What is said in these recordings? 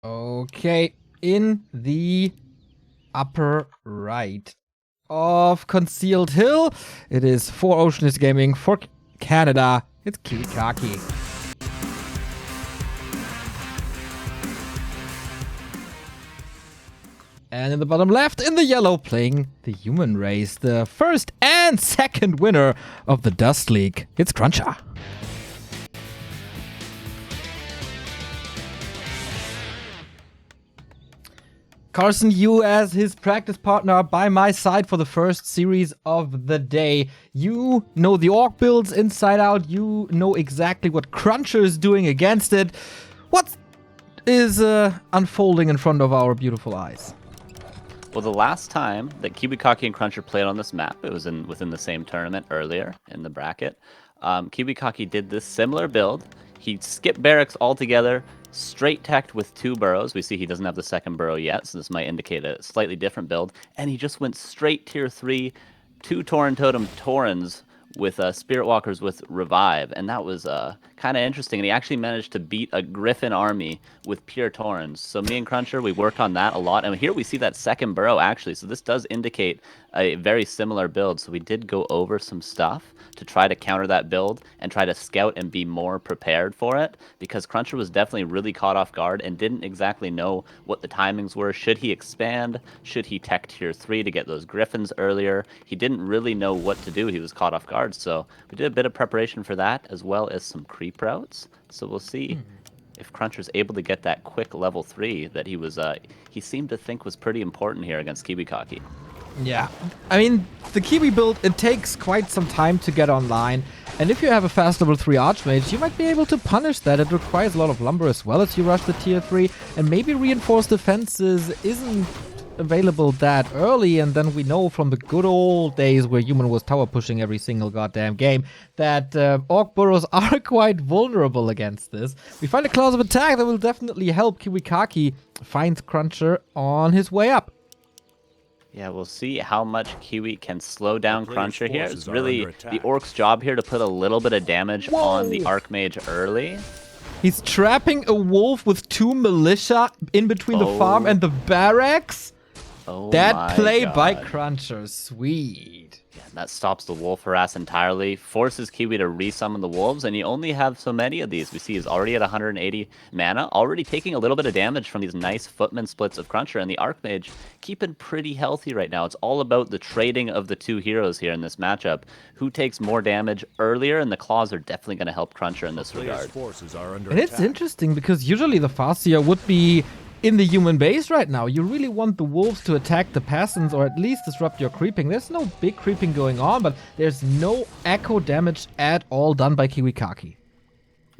Okay, in the upper right of Concealed Hill, it is for Oceanist Gaming, for Canada, it's KiWiKaKi. And in the bottom left, in the yellow, playing the human race, the first and second winner of the Dust League, it's CrunCher. Carson, you as his practice partner by my side for the first series of the day. You know the orc builds inside out. You know exactly what CrunCher is doing against it. What is unfolding in front of our beautiful eyes? Well, the last time that KiWiKaKi and CrunCher played on this map, it was within the same tournament earlier in the bracket. KiWiKaKi did this similar build. He skipped barracks altogether, straight teched with 2 burrows. We see he doesn't have the second burrow yet, so this might indicate a slightly different build. And he just went straight tier 3, 2 Tauren Totem Taurens with Spirit Walkers with Revive, and that was kind of interesting. And he actually managed to beat a Griffin army with pure Taurens. So me and CrunCher, we worked on that a lot, and here we see that second burrow actually. So this does indicate a very similar build. So we did go over some stuff to try to counter that build and try to scout and be more prepared for it, because CrunCher was definitely really caught off guard and didn't exactly know what the timings were. Should he expand? Should he tech tier 3 to get those Griffins earlier? He didn't really know what to do. He was caught off guard. So we did a bit of preparation for that, as well as some creep routes. So we'll see if CrunCher's able to get that quick level 3 that he seemed to think was pretty important here against KiWiKaKi. Yeah, I mean, the Kiwi build, it takes quite some time to get online, and if you have a fast level 3 Archmage, you might be able to punish that. It requires a lot of lumber as well as you rush the tier 3, and maybe reinforced defenses isn't available that early, and then we know from the good old days where human was tower pushing every single goddamn game that orc burrows are quite vulnerable against this. We find a clause of attack that will definitely help KiWiKaKi find CrunCher on his way up. Yeah, we'll see how much Kiwi can slow down CrunCher here. It's really the Orc's job here to put a little bit of damage on the Archmage early. He's trapping a wolf with 2 militia in between the farm and the barracks. That play by CrunCher, sweet. Yeah, that stops the wolf harass entirely, forces Kiwi to resummon the wolves, and you only have so many of these. We see he's already at 180 mana, already taking a little bit of damage from these nice footman splits of CrunCher, and the Archmage keeping pretty healthy right now. It's all about the trading of the 2 heroes here in this matchup. Who takes more damage earlier, and the claws are definitely going to help CrunCher in this regard. And it's interesting because usually the Farseer would be in the human base right now. You really want the wolves to attack the peasants or at least disrupt your creeping. There's no big creeping going on, but there's no echo damage at all done by KiWiKaKi.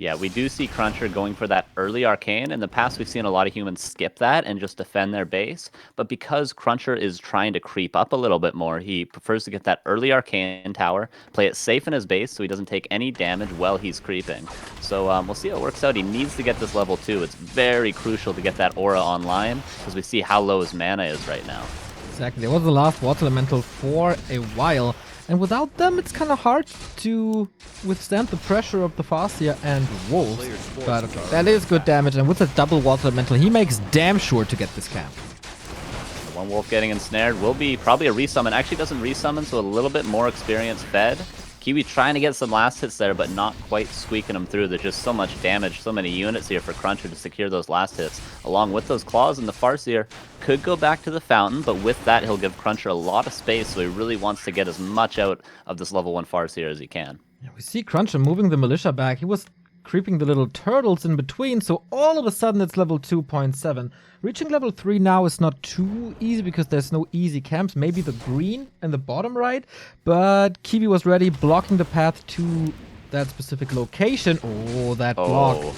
Yeah, we do see CrunCher going for that early arcane. In the past, we've seen a lot of humans skip that and just defend their base. But because CrunCher is trying to creep up a little bit more, he prefers to get that early arcane tower, play it safe in his base so he doesn't take any damage while he's creeping. So we'll see how it works out. He needs to get this level 2. It's very crucial to get that aura online because we see how low his mana is right now. Exactly. There was the last water elemental for a while. And without them, it's kind of hard to withstand the pressure of the Farseer and wolves. But okay, that is good damage, and with a double water elemental, he makes damn sure to get this camp. The one wolf getting ensnared will be probably a resummon. Actually doesn't resummon, so a little bit more experience fed. Kiwi trying to get some last hits there, but not quite squeaking them through. There's just so much damage, so many units here for CrunCher to secure those last hits. Along with those claws, and the Farseer could go back to the fountain, but with that, he'll give CrunCher a lot of space, so he really wants to get as much out of this level 1 Farseer as he can. Yeah, we see CrunCher moving the militia back. He was creeping the little turtles in between, so all of a sudden it's level 2.7. Reaching level 3 now is not too easy because there's no easy camps. Maybe the green and the bottom right, but Kiwi was ready, blocking the path to that specific location. Oh, that block.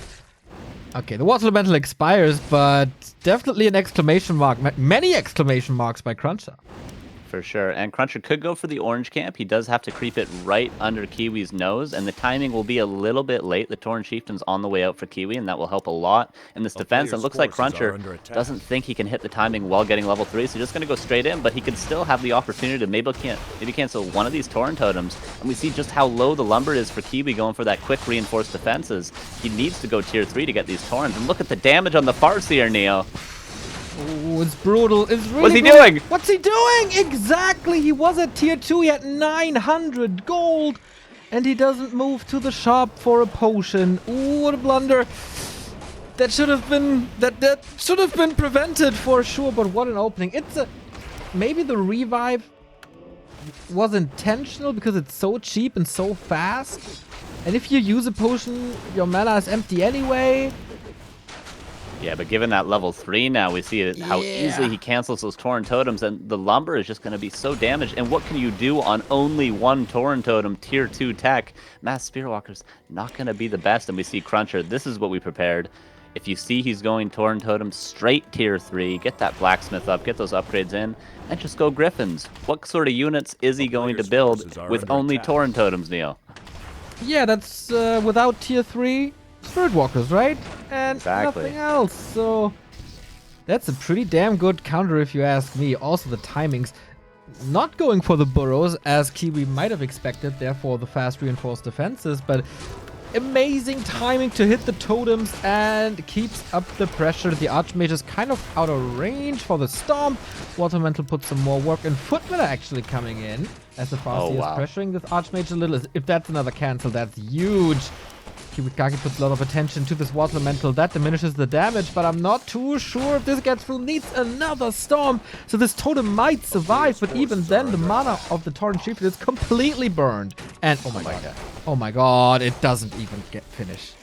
Okay, the water elemental expires, but definitely an exclamation mark. Many exclamation marks by CrunCher. For sure. And CrunCher could go for the orange camp. He does have to creep it right under Kiwi's nose, and the timing will be a little bit late. The Tauren Chieftain's on the way out for Kiwi, and that will help a lot in this defense. And it looks like CrunCher doesn't think he can hit the timing while getting level 3, so he's just going to go straight in, but he could still have the opportunity to maybe cancel one of these Tauren Totems. And we see just how low the lumber is for Kiwi going for that quick reinforced defenses. He needs to go tier 3 to get these Taurens. And look at the damage on the Farseer, Neo. Oh, it's brutal. It's really What's he brutal. doing? What's he doing? Exactly. He was at tier 2. He had 900 gold. And he doesn't move to the shop for a potion. Ooh, what a blunder. That should have been that should have been prevented for sure, but what an opening. It's a maybe the revive was intentional because it's so cheap and so fast. And if you use a potion, your mana is empty anyway. Yeah, but given that level 3 now, we see how easily he cancels those Tauren Totems, and the lumber is just going to be so damaged. And what can you do on only one Tauren Totem, tier 2 tech? Mass Spearwalker's not going to be the best, and we see CrunCher. This is what we prepared. If you see he's going Tauren Totem straight tier 3, get that Blacksmith up, get those upgrades in, and just go Griffins. What sort of units is he going to build with only Tauren Totems, Neo? Yeah, that's without tier 3 Spirit Walkers, right? And Exactly. nothing else. So that's a pretty damn good counter if you ask me. Also the timings. Not going for the burrows as Kiwi might have expected, therefore the fast reinforced defenses, but amazing timing to hit the totems and keeps up the pressure. The Archmage is kind of out of range for the Stomp. Watermental puts some more work, and Footman are actually coming in as the Farseer is pressuring this Archmage a little. If that's another cancel, that's huge. KiWiKaKi puts a lot of attention to this Water Elemental. That diminishes the damage, but I'm not too sure if this gets through. Needs another Storm. So this totem might survive, but even then the mana of the Tauren Chieftain is completely burned. And oh my god. Oh my god, it doesn't even get finished.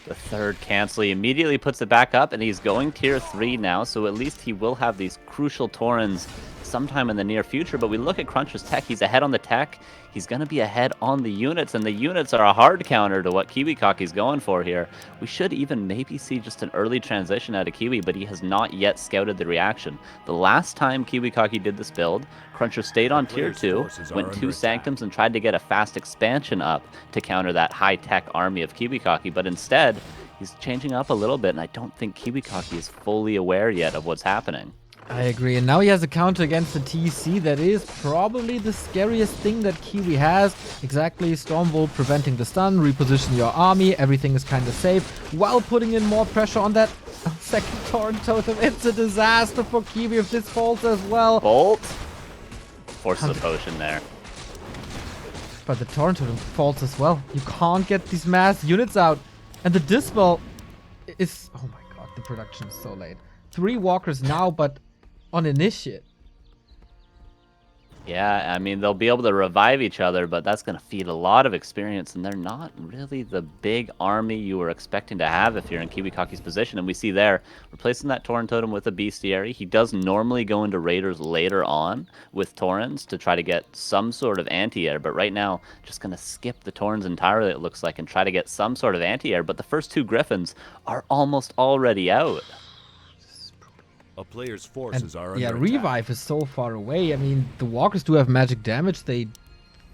The third cancel, he immediately puts it back up, and he's going tier 3 now, so at least he will have these crucial Taurens sometime in the near future. But we look at CrunCher's tech, he's ahead on the tech, he's going to be ahead on the units, and the units are a hard counter to what KiWiKaKi's going for here. We should even maybe see just an early transition out of Kiwi, but he has not yet scouted the reaction. The last time KiWiKaKi did this build, CrunCher stayed on tier 2, went 2 Sanctums, and tried to get a fast expansion up to counter that high-tech army of KiWiKaKi, but instead, he's changing up a little bit, and I don't think KiWiKaKi is fully aware yet of what's happening. I agree, and now he has a counter against the TC that is probably the scariest thing that Kiwi has. Exactly, Stormbolt preventing the stun, reposition your army, everything is kind of safe, while putting in more pressure on that second Tauren Totem. It's a disaster for Kiwi if this falls as well. Bolt? Forces a potion there. But the Tauren Totem falls as well. You can't get these mass units out. And the Dispel is... oh my god, the production is so late. 3 walkers now, but on Initiate. Yeah, I mean, they'll be able to revive each other, but that's going to feed a lot of experience, and they're not really the big army you were expecting to have if you're in KiWiKaKi's position. And we see there, replacing that Tauren Totem with a Bestiary. He does normally go into Raiders later on with Taurens to try to get some sort of anti-air, but right now, just going to skip the Taurens entirely, it looks like, and try to get some sort of anti-air. But the first 2 Griffins are almost already out. A player's forces are under attack. Revive is so far away. I mean, the walkers do have magic damage. They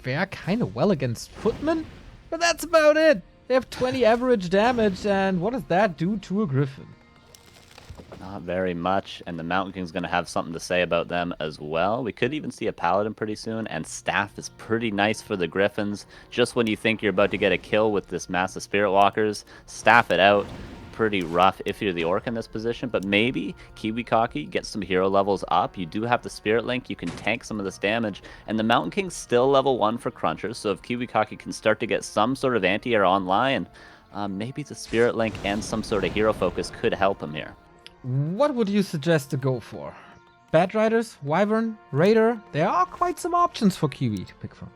fare kind of well against Footmen, but that's about it. They have 20 average damage, and what does that do to a Griffin? Not very much, and the Mountain King's going to have something to say about them as well. We could even see a Paladin pretty soon, and Staff is pretty nice for the Griffins. Just when you think you're about to get a kill with this massive Spirit Walkers, Staff it out. Pretty rough if you're the Orc in this position, but maybe KiWiKaKi gets some hero levels up. You do have the Spirit Link, you can tank some of this damage, and the Mountain King's still level 1 for CrunCher, so if KiWiKaKi can start to get some sort of anti-air online, maybe the Spirit Link and some sort of hero focus could help him here. What would you suggest to go for? Bad Riders, Wyvern, Raider? There are quite some options for Kiwi to pick from.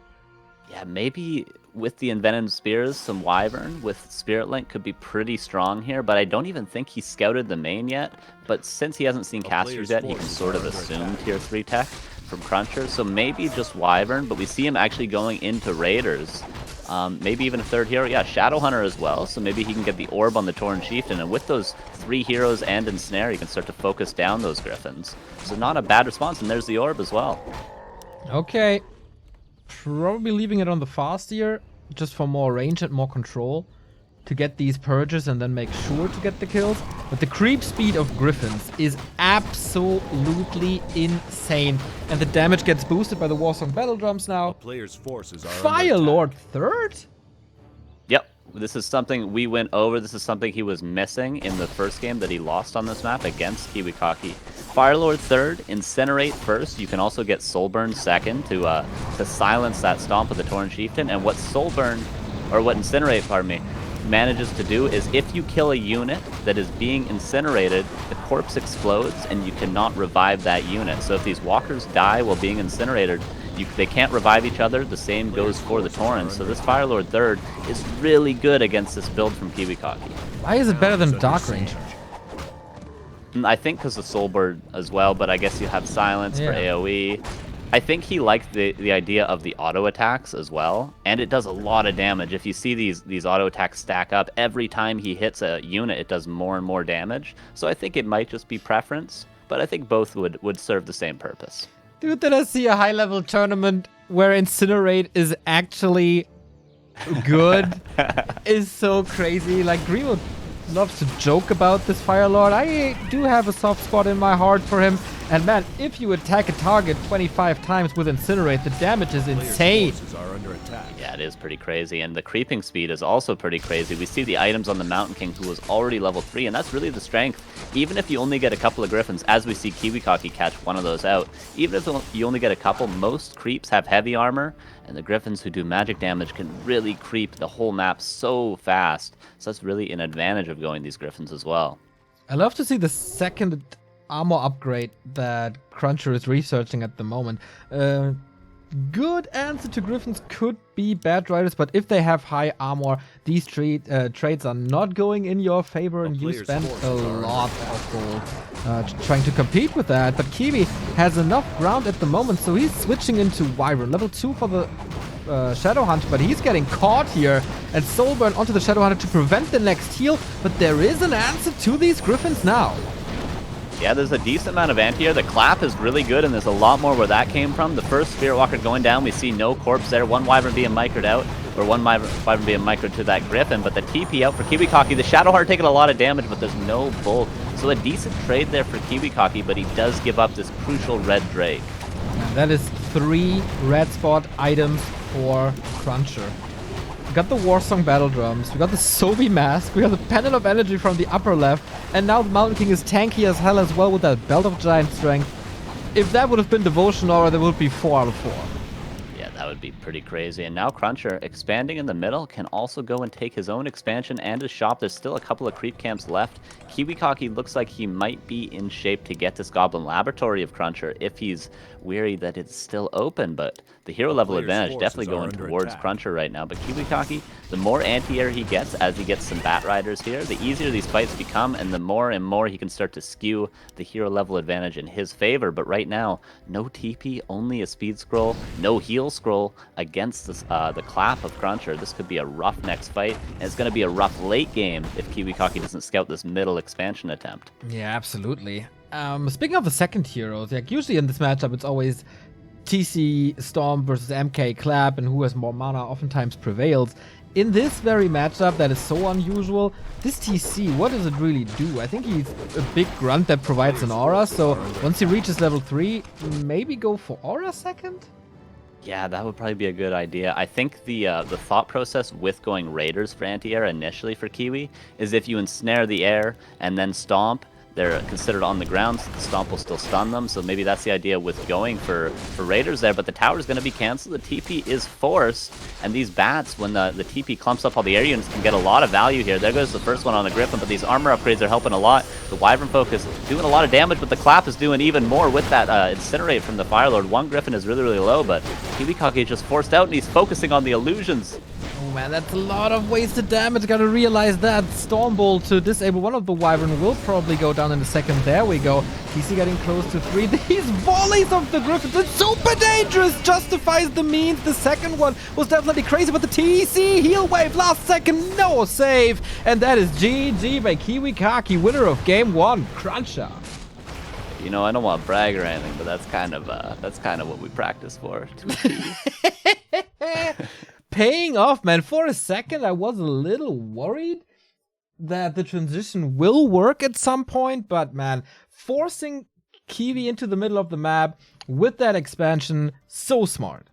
Yeah, maybe with the Envenomed Spears, some Wyvern with Spirit Link could be pretty strong here, but I don't even think he scouted the main yet. But since he hasn't seen casters yet, he can sort of assume tier 3 tech from CrunCher. So maybe just Wyvern, but we see him actually going into Raiders. Maybe even a third hero. Yeah, Shadowhunter as well, so maybe he can get the Orb on the Tauren Chieftain. And with those 3 heroes and Ensnare, he can start to focus down those Griffins. So not a bad response, and there's the Orb as well. Okay. Probably leaving it on the fast here, just for more range and more control. To get these purges and then make sure to get the kills. But the creep speed of Griffins is absolutely insane. And the damage gets boosted by the Warsong Battle Drums now. Players' forces are Fire under Lord attack. third? Yep, this is something we went over. This is something he was missing in the first game that he lost on this map against KiWiKaKi. Firelord third, Incinerate first. You can also get Soulburn second to silence that stomp with the Tauren Chieftain. And what Soulburn, or what Incinerate, pardon me, manages to do is if you kill a unit that is being incinerated, the corpse explodes and you cannot revive that unit. So if these walkers die while being incinerated, they can't revive each other. The same goes for the Tauren. So this Firelord third is really good against this build from KiWiKaKi. Why is it better than Dark Ranger? I think because of Soulbird as well, but I guess you have Silence for AoE. I think he liked the idea of the auto attacks as well, and it does a lot of damage. If you see these auto attacks stack up, every time he hits a unit, it does more and more damage. So I think it might just be preference, but I think both would serve the same purpose. Dude, did I see a high-level tournament where Incinerate is actually good? Is so crazy. Like, Greenwood loves to joke about this Firelord. I do have a soft spot in my heart for him. And man, if you attack a target 25 times with Incinerate, the damage is insane. Forces are under attack. Yeah, it is pretty crazy, and the creeping speed is also pretty crazy. We see the items on the Mountain King, who was already level 3, and that's really the strength. Even if you only get a couple of Griffins, as we see KiWiKaKi catch one of those out, even if you only get a couple, most creeps have heavy armor, and the Griffins who do magic damage can really creep the whole map so fast. So that's really an advantage of going these Griffins as well. I love to see the second armor upgrade that CrunCher is researching at the moment. Good answer to Griffins could be Bad Riders, but if they have high armor, these trades are not going in your favor, and you spend a lot of gold trying to compete with that. But Kiwi has enough ground at the moment, so he's switching into Wyvern. Level 2 for the Shadowhunter, but he's getting caught here, and Soulburn onto the Shadowhunter to prevent the next heal, but there is an answer to these Griffins now. Yeah, there's a decent amount of anti-air. The clap is really good, and there's a lot more where that came from. The first Spirit Walker going down, we see no corpse there. One Wyvern being microed out, or one Wyvern being microed to that Griffin, but the TP out for KiWiKaKi. The Shadowheart taking a lot of damage, but there's no bulk. So a decent trade there for KiWiKaKi, but he does give up this crucial red Drake. And that is 3 red spot items for CrunCher. We got the Warsong Battle Drums, we got the Sobi Mask, we got the Panel of Energy from the upper left, and now the Mountain King is tanky as hell as well with that Belt of Giant Strength. If that would have been Devotion Aura, there would be 4 out of 4. Yeah, that would be pretty crazy. And now CrunCher, expanding in the middle, can also go and take his own expansion and his shop. There's still a couple of creep camps left. KiWiKaKi looks like he might be in shape to get this Goblin Laboratory of CrunCher if he's weary that it's still open, but the hero level advantage definitely going towards CrunCher right now. But KiWiKaKi, the more anti-air he gets as he gets some Bat Riders here, the easier these fights become, and the more and more he can start to skew the hero level advantage in his favor. But right now, no TP, only a speed scroll, no heal scroll against this, the clap of CrunCher. This could be a rough next fight, and it's going to be a rough late game if KiWiKaKi doesn't scout this middle expansion attempt. Yeah, absolutely. Speaking of the second heroes, like usually in this matchup, it's always TC Storm versus MK Clap, and who has more mana oftentimes prevails. In this very matchup that is so unusual, this TC, what does it really do? I think he's a big grunt that provides an aura, so once he reaches level 3, maybe go for aura second? Yeah, that would probably be a good idea. I think the thought process with going Raiders for anti-air initially for Kiwi is if you ensnare the air and then stomp, they're considered on the ground, so the stomp will still stun them. So maybe that's the idea with going for Raiders there. But the tower is going to be canceled. The TP is forced. And these bats, when the TP clumps up all the air units, can get a lot of value here. There goes the first one on the Griffin, but these armor upgrades are helping a lot. The Wyvern focus doing a lot of damage, but the clap is doing even more with that Incinerate from the Firelord. One Griffin is really, really low, but KiWiKaKi is just forced out, and he's focusing on the illusions. Oh man, that's a lot of wasted damage. Gotta realize that. Stormbolt to disable one of the Wyvern will probably go down in a second. There we go. TC getting close to 3. These volleys of the Griffins, it's super dangerous. Justifies the means. The second one was definitely crazy, but the TC heal wave last second, no save. And that is GG by KiWiKaKi, winner of game 1, CrunCher. You know, I don't want to brag or anything, but that's kind of what we practice for. Paying off, man. For a second, I was a little worried that the transition will work at some point, but man, forcing Kiwi into the middle of the map with that expansion, so smart.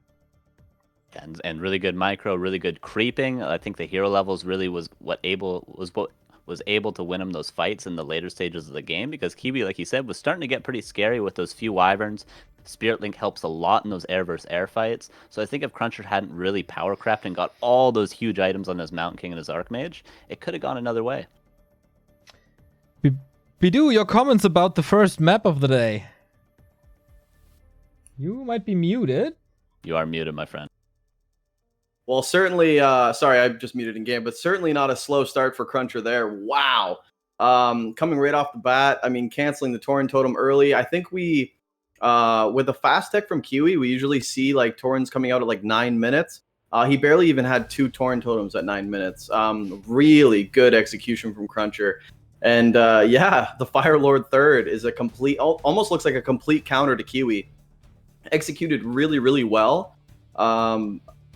And really good micro, really good creeping. I think the hero levels really was able to win him those fights in the later stages of the game, because Kiwi, like you said, was starting to get pretty scary with those few wyverns. Spirit Link helps a lot in those air versus air fights. So I think if CrunCher hadn't really power crafted and got all those huge items on his Mountain King and his Archmage, it could have gone another way. Bidu, your comments about the first map of the day. You might be muted. You are muted, my friend. Well, certainly, sorry, I just muted in game, but certainly not a slow start for CrunCher there. Wow. Coming right off the bat, I mean, canceling the Tauren Totem early. I think we, with the fast tech from Kiwi, we usually see like Taurens coming out at like 9 minutes. He barely even had 2 Tauren Totems at 9 minutes. Really good execution from CrunCher. And yeah, the Fire Lord third is a complete, almost looks like a complete counter to Kiwi. Executed really, really well.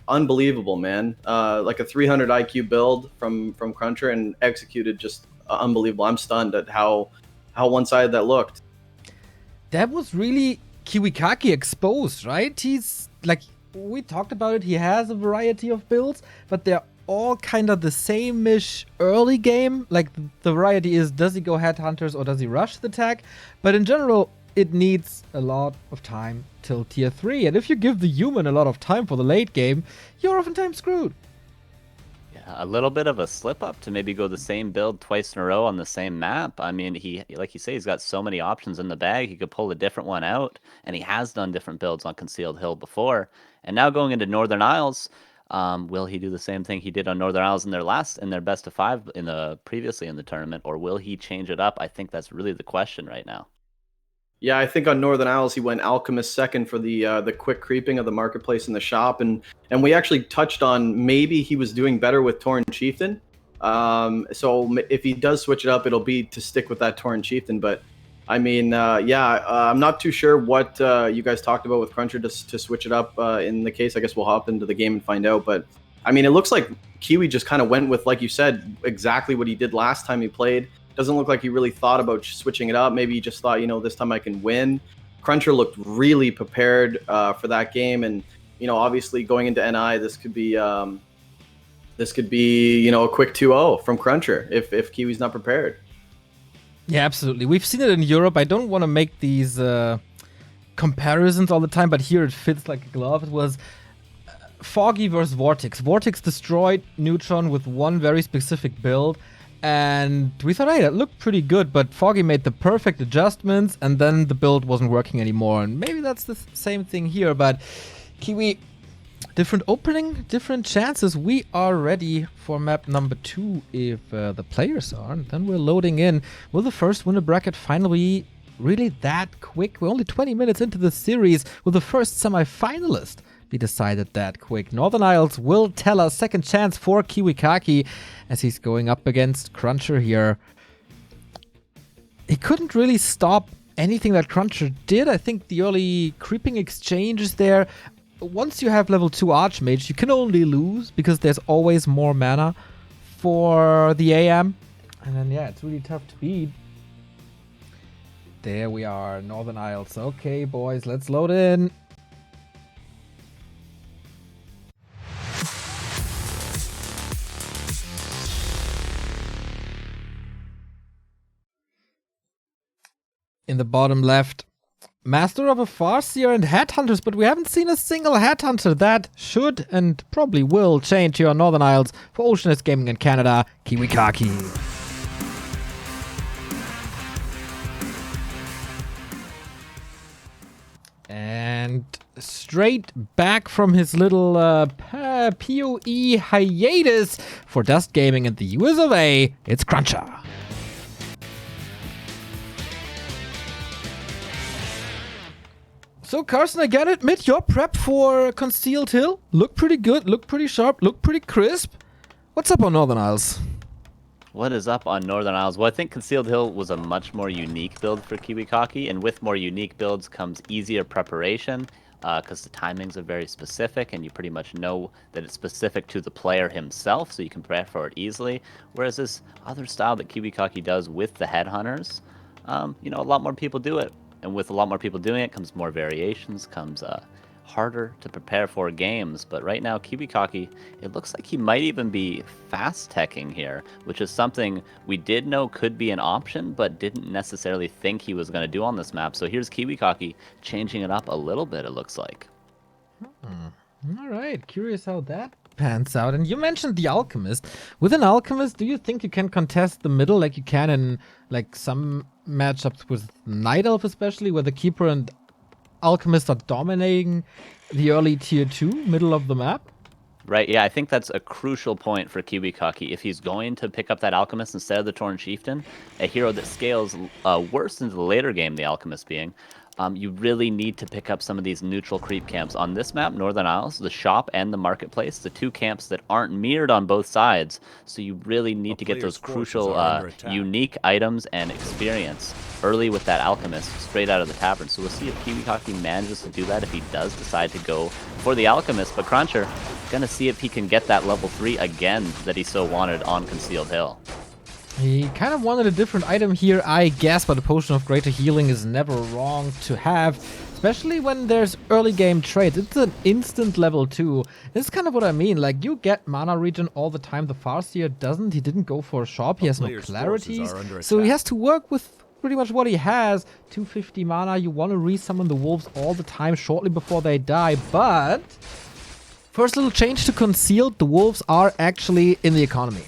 Unbelievable, man. Like a 300 IQ build from CrunCher, and executed just unbelievable. I'm stunned at how one-sided that looked. That was really KiWiKaKi exposed, right? He's like, we talked about it, he has a variety of builds, but they're all kind of the same-ish early game. Like, the variety is, does he go headhunters or does he rush the tech? But in general, it needs a lot of time till tier 3. And if you give the human a lot of time for the late game, you're oftentimes screwed. Yeah, a little bit of a slip up to maybe go the same build twice in a row on the same map. I mean, he, like you say, he's got so many options in the bag. He could pull a different one out, and he has done different builds on Concealed Hill before. And now going into Northern Isles, will he do the same thing he did on Northern Isles in their best of 5 previously in the tournament, or will he change it up? I think that's really the question right now. Yeah, I think on Northern Isles he went Alchemist second for the quick creeping of the marketplace and the shop, and we actually touched on maybe he was doing better with Tauren Chieftain. So if he does switch it up, it'll be to stick with that Tauren Chieftain. But I mean, yeah, I'm not too sure what you guys talked about with CrunCher to switch it up. In the case, I guess we'll hop into the game and find out. But I mean, it looks like Kiwi just kind of went with, like you said, exactly what he did last time he played. Doesn't look like he really thought about switching it up. Maybe he just thought, you know, this time I can win. CrunCher looked really prepared for that game, and you know, obviously going into NI, this could be you know, a quick 2-0 from CrunCher if Kiwi's not prepared. Yeah, absolutely. We've seen it in Europe. I don't want to make these comparisons all the time, but here it fits like a glove. It was Foggy versus Vortex. Vortex destroyed Neutron with one very specific build. And we thought, hey, that looked pretty good, but Foggy made the perfect adjustments, and then the build wasn't working anymore. And maybe that's the same thing here, but Kiwi, different opening, different chances. We are ready for map number 2 if the players are. And then we're loading in. Will the first winner bracket finally really that quick? We're only 20 minutes into the series. Will the first semi-finalist be decided that quick? Northern Isles will tell us. Second chance for KiWiKaKi as he's going up against CrunCher here. He couldn't really stop anything that CrunCher did. I think the early creeping exchanges there. Once you have level 2 Archmage, you can only lose because there's always more mana for the AM. And then, yeah, it's really tough to beat. There we are, Northern Isles. Okay, boys, let's load in. In the bottom left, Master of a Farseer and Headhunters, but we haven't seen a single Headhunter. That should and probably will change here on Northern Isles for Oceanist Gaming in Canada, KiWiKaKi. And straight back from his little PoE hiatus for Dust Gaming and the US of A, it's CrunCher. So, Carson, I gotta admit, your prep for Concealed Hill looked pretty good, looked pretty sharp, looked pretty crisp. What's up on Northern Isles? What is up on Northern Isles? Well, I think Concealed Hill was a much more unique build for KiWiKaKi, and with more unique builds comes easier preparation, because the timings are very specific, and you pretty much know that it's specific to the player himself, so you can prepare for it easily. Whereas this other style that KiWiKaKi does with the Headhunters, you know, a lot more people do it, and with a lot more people doing it comes more variations, comes harder to prepare for games. But right now KiWiKaKi, it looks like he might even be fast teching here, which is something we did know could be an option but didn't necessarily think he was going to do on this map. So here's KiWiKaKi changing it up a little bit, it looks like. All right, curious how that pans out. And you mentioned the Alchemist. With an Alchemist, do you think you can contest the middle like you can in like some matchups with Night Elf especially, where the Keeper and Alchemist are dominating the early tier 2 middle of the map? Right, yeah, I think that's a crucial point for KiWiKaKi. If he's going to pick up that Alchemist instead of the Tauren Chieftain, a hero that scales worse into the later game, the Alchemist being, you really need to pick up some of these neutral creep camps. On this map, Northern Isles, the shop and the marketplace, the two camps that aren't mirrored on both sides, so you really need to get those crucial unique items and experience early with that Alchemist straight out of the tavern. So we'll see if KiWiKaKi manages to do that, if he does decide to go for the Alchemist. But CrunCher gonna see if he can get that level 3 again that he so wanted on Concealed Hill. He kind of wanted a different item here, I guess, but a Potion of Greater Healing is never wrong to have, especially when there's early game trades. It's an instant level 2. This is kind of what I mean. Like, you get mana regen all the time. The Farseer doesn't. He didn't go for a shop. He has no clarities. So he has to work with pretty much what he has. 250 mana. You want to resummon the wolves all the time shortly before they die. But first little change to Concealed. The wolves are actually in the economy.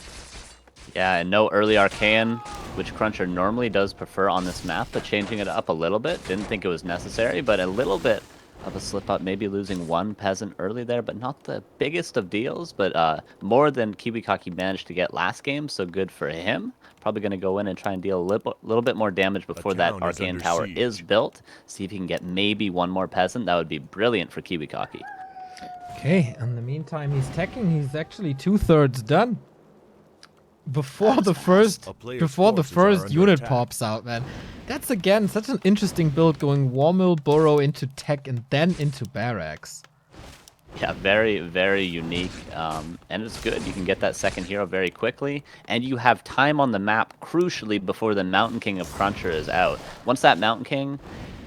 Yeah, and no early Arcane, which CrunCher normally does prefer on this map, but changing it up a little bit. Didn't think it was necessary, but a little bit of a slip up, maybe losing one Peasant early there, but not the biggest of deals, but more than KiWiKaKi managed to get last game, so good for him. Probably going to go in and try and deal a little bit more damage before that Arcane Tower is built. See if he can get maybe one more Peasant. That would be brilliant for KiWiKaKi. Okay, in the meantime, he's teching. He's actually 2/3 done. Before the first unit pops out, man. That's again such an interesting build, going Warmill, Burrow into tech and then into barracks. Yeah, very, very unique, and it's good. You can get that second hero very quickly, and you have time on the map, crucially, before the Mountain King of CrunCher is out. Once that Mountain King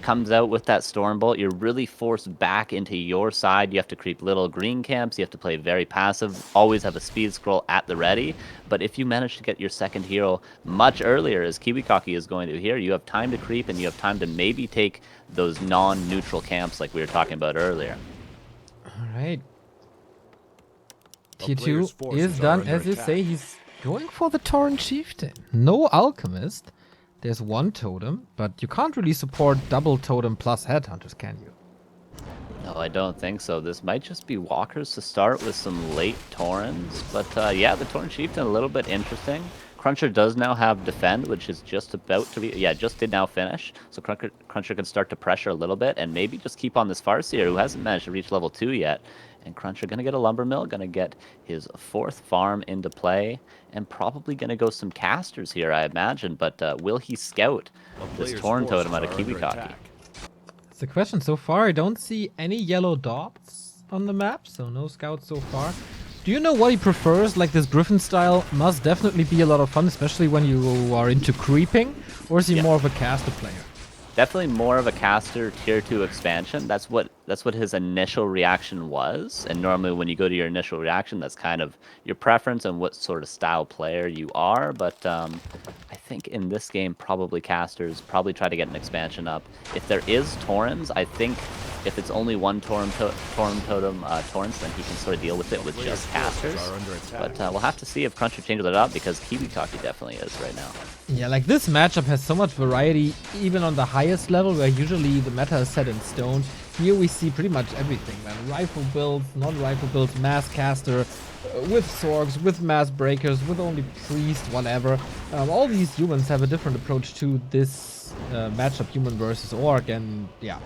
comes out with that Stormbolt, you're really forced back into your side. You have to creep little green camps, you have to play very passive, always have a speed scroll at the ready. But if you manage to get your second hero much earlier, as KiWiKaKi is going to here, you have time to creep and you have time to maybe take those non-neutral camps like we were talking about earlier. Alright. Tier 2 is done, as you say. He's going for the Tauren Chieftain. No Alchemist. There's one totem, but you can't really support double totem plus headhunters, can you? No, I don't think so. This might just be walkers to start with some late Taurens. But yeah, the Tauren Chieftain, a little bit interesting. CrunCher does now have defend, which is just about to be, yeah, just did now finish. So CrunCher can start to pressure a little bit and maybe just keep on this Farseer who hasn't managed to reach level 2 yet. And CrunCher going to get a Lumber Mill, going to get his 4th farm into play, and probably going to go some casters here, I imagine. But will he scout this Tauren Totem out of KiWiKaKi? That's the question. So far, I don't see any yellow dots on the map, so no scouts so far. Do you know what he prefers? Like, this Griffin style must definitely be a lot of fun, especially when you are into creeping, or is he more of a caster player? Definitely more of a caster tier 2 expansion. That's what his initial reaction was. And normally when you go to your initial reaction, that's kind of your preference and what sort of style player you are. But I think in this game, probably casters, probably try to get an expansion up. If there is Taurens, I think if it's only one Tauren Totem Taurens, then he can sort of deal with it with just casters. But we'll have to see if CrunCher changes it up, because KiWiKaKi definitely is right now. Yeah, like, this matchup has so much variety, even on the highest level, where usually the meta is set in stone. Here we see pretty much everything, man. Rifle builds, non-rifle builds, mass caster, with Sorgs, with mass breakers, with only priest, whatever. All these humans have a different approach to this matchup, human versus orc, and yeah.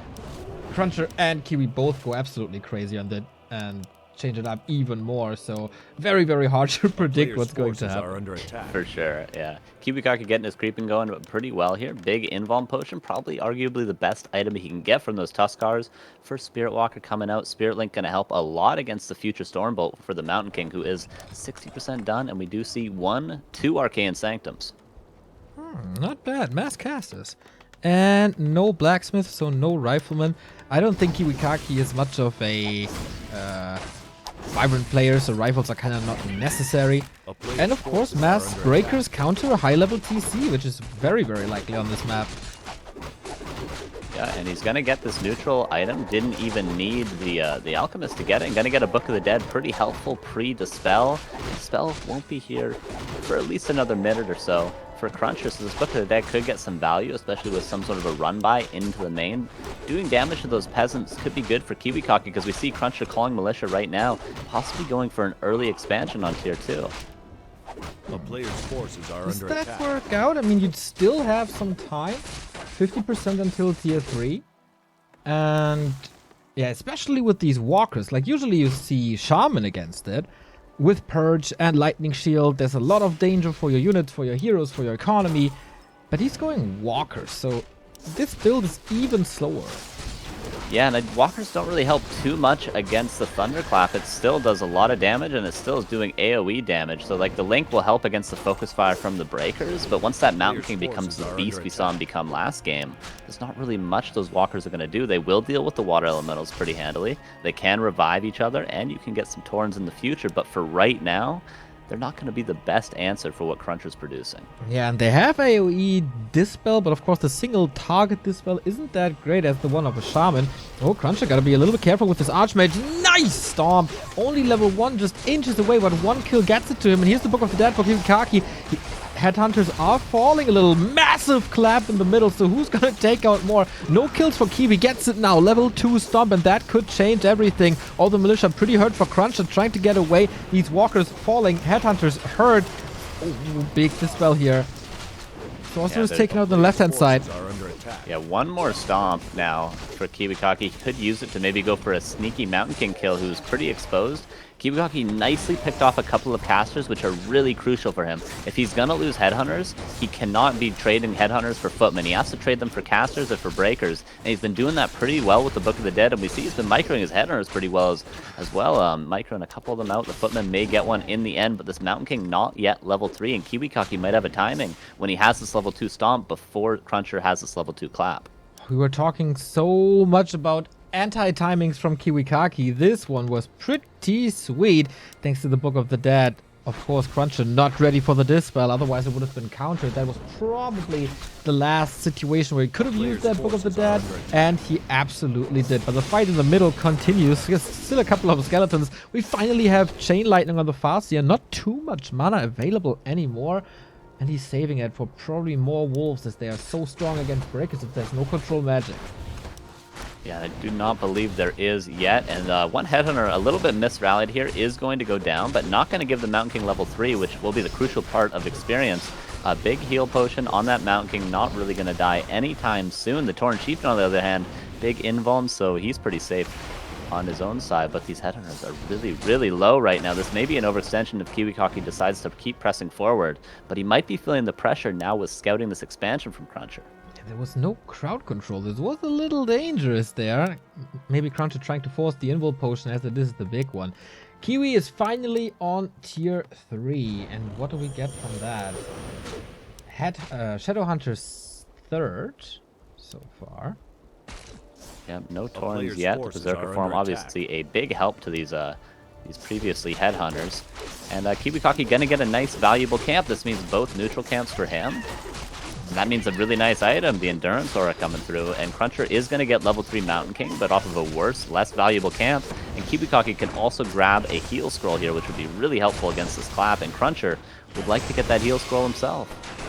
CrunCher and Kiwi both go absolutely crazy on that, and change it up even more. So very, very hard to predict what's going to happen. Are under attack. For sure, yeah. KiWiKaKi getting his creeping going pretty well here. Big invuln potion, probably arguably the best item he can get from those Tuskars. First Spirit Walker coming out. Spirit Link going to help a lot against the future Stormbolt for the Mountain King, who is 60% done, and we do see 2 Arcane Sanctums. Not bad. Mass casters. And no blacksmith, so no rifleman. I don't think KiWiKaKi is much of a vibrant player, so rifles are kind of not necessary. And of course, mass breakers counter a high-level TC, which is very, very likely on this map. Yeah, and he's gonna get this neutral item. Didn't even need the alchemist to get it. Gonna get a Book of the Dead, pretty helpful pre-dispel. Dispel won't be here for at least another minute or so for CrunCher, so this Book of the Dead could get some value, especially with some sort of a run-by into the main. Doing damage to those peasants could be good for KiWiKaKi, because we see CrunCher calling Militia right now, possibly going for an early expansion on tier 2. A player's forces are Does under that attack. work out? I mean, you'd still have some time. 50% until tier 3. And yeah, especially with these walkers. Like, usually you see Shaman against it. With Purge and Lightning Shield, there's a lot of danger for your units, for your heroes, for your economy. But he's going walkers, so this build is even slower. Yeah, and walkers don't really help too much against the Thunderclap. It still does a lot of damage, and it still is doing AoE damage. So, like, the Link will help against the focus fire from the breakers, but once that Mountain King becomes the beast we saw him become last game, there's not really much those walkers are going to do. They will deal with the water elementals pretty handily. They can revive each other, and you can get some Torrens in the future, but for right now, they're not going to be the best answer for what CrunCher's producing. Yeah, and they have AoE Dispel, but of course the single target Dispel isn't that great as the one of a Shaman. Oh, CrunCher gotta be a little bit careful with this Archmage. Nice stomp! Only level 1, just inches away, but 1 kill gets it to him. And here's the Book of the Dead for KiWiKaKi. Headhunters are falling a little. Massive clap in the middle, so who's gonna take out more? No kills for Kiwi, gets it now. Level 2 stomp, and that could change everything. All the militia pretty hurt for CrunCher, trying to get away. These walkers falling, Headhunters hurt. Oh, big dispel here. Sorcerer's taken out on the left-hand side. Yeah, 1 more stomp now for KiWiKaKi. He could use it to maybe go for a sneaky Mountain King kill, who's pretty exposed. KiWiKaKi nicely picked off a couple of casters, which are really crucial for him. If he's gonna lose Headhunters, he cannot be trading Headhunters for Footmen. He has to trade them for casters or for breakers, and he's been doing that pretty well with the Book of the Dead, and we see he's been microing his Headhunters pretty well as well. Microing a couple of them out. The Footmen may get one in the end, but this Mountain King not yet level 3, and KiWiKaKi might have a timing when he has this level 2 stomp before CrunCher has this level 2 clap. We were talking so much about anti-timings from KiWiKaKi. This one was pretty sweet, thanks to the Book of the Dead. Of course, CrunCher not ready for the Dispel, otherwise it would have been countered. That was probably the last situation where he could have used that Book of the Dead, and he absolutely did. But the fight in the middle continues. There's still a couple of skeletons. We finally have Chain Lightning on the Farseer. Not too much mana available anymore. And he's saving it for probably more wolves, as they are so strong against breakers if there's no control magic. Yeah, I do not believe there is yet, and one Headhunter a little bit misrallied here is going to go down, but not going to give the Mountain King level 3, which will be the crucial part of experience. A big heal potion on that Mountain King, not really going to die anytime soon. The Torn Chieftain, on the other hand, big invuln, so he's pretty safe on his own side, but these Headhunters are really, really low right now. This may be an overextension if KiWiKaKi decides to keep pressing forward, but he might be feeling the pressure now with scouting this expansion from CrunCher. There was no crowd control. This was a little dangerous there. Maybe CrunCher trying to force the invul potion, as this is the big one. Kiwi is finally on tier 3. And what do we get from that? Shadowhunter's 3rd so far. Yeah, no Torrens yet. The Berserker form obviously a big help to these previously Headhunters. And KiWiKaKi gonna get a nice valuable camp. This means both neutral camps for him. And that means a really nice item, the Endurance Aura coming through, and CrunCher is going to get level 3 Mountain King, but off of a worse, less valuable camp, and KiWiKaKi can also grab a heal scroll here, which would be really helpful against this clap, and CrunCher would like to get that heal scroll himself.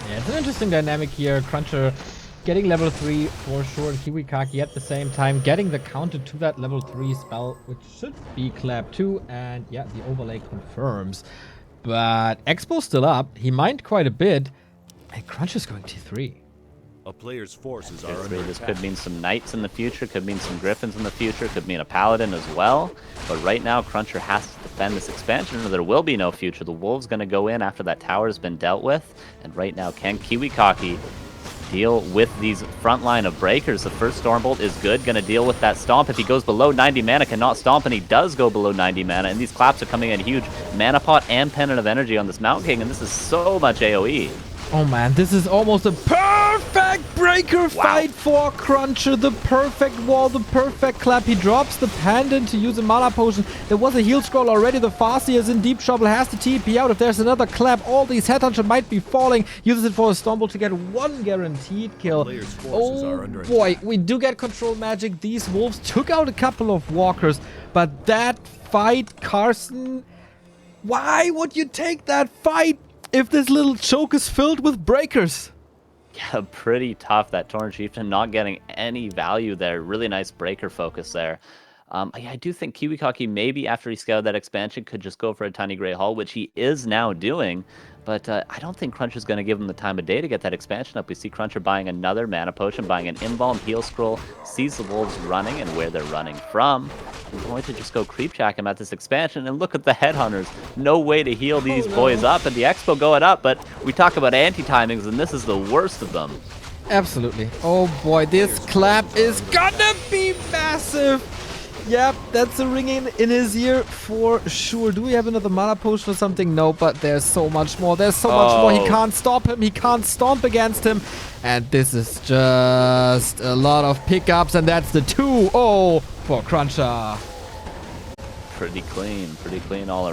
Yeah, it's an interesting dynamic here. CrunCher getting level 3 for sure, and KiWiKaKi at the same time getting the counter to that level 3 spell, which should be clap 2, and yeah, the overlay confirms. But Expo's still up, he mined quite a bit, and CrunCher's going T3. A player's forces are Tier under 3, this attack. could mean some Knights in the future, could mean some Griffins in the future, could mean a Paladin as well. But right now, CrunCher has to defend this expansion, or there will be no future. The Wolves going to go in after that tower has been dealt with. And right now, can KiWiKaKi deal with these front line of breakers? The first Stormbolt is good, going to deal with that Stomp. If he goes below 90 mana, cannot Stomp, and he does go below 90 mana. And these claps are coming in huge. Mana Pot and Pendant of Energy on this Mountain King, and this is so much AoE. Oh man, this is almost a perfect breaker fight for CrunCher. The perfect wall, the perfect clap. He drops the pendant to use a mana potion. There was a heal scroll already. The Farsi is in deep trouble, has to TP out. If there's another clap, all these Headhunter might be falling. Uses it for a Stomble to get one guaranteed kill. Player's forces are Oh under boy, we do get control magic. These wolves took out a couple of walkers, but that fight, Carson, why would you take that fight if this little choke is filled with breakers? Yeah, pretty tough. That Tauren Chieftain not getting any value there. Really nice breaker focus there. I do think KiWiKaKi maybe after he scouted that expansion could just go for a tiny Grey Hall, which he is now doing. But I don't think CrunCher's going to give him the time of day to get that expansion up. We see CrunCher buying another mana potion, buying an Invuln heal scroll, sees the Wolves running and where they're running from. I'm going to just go creep check him at this expansion, and look at the Headhunters. No way to heal these boys up, and the Expo going up, but we talk about anti-timings, and this is the worst of them. Absolutely. Oh boy, this clap is gonna be massive. Yep, that's a ringing in his ear for sure. Do we have another mana potion or something? No, but there's so much more. There's so much more. He can't stop him. He can't stomp against him. And this is just a lot of pickups, and that's the 2-0 for CrunCher. Pretty clean all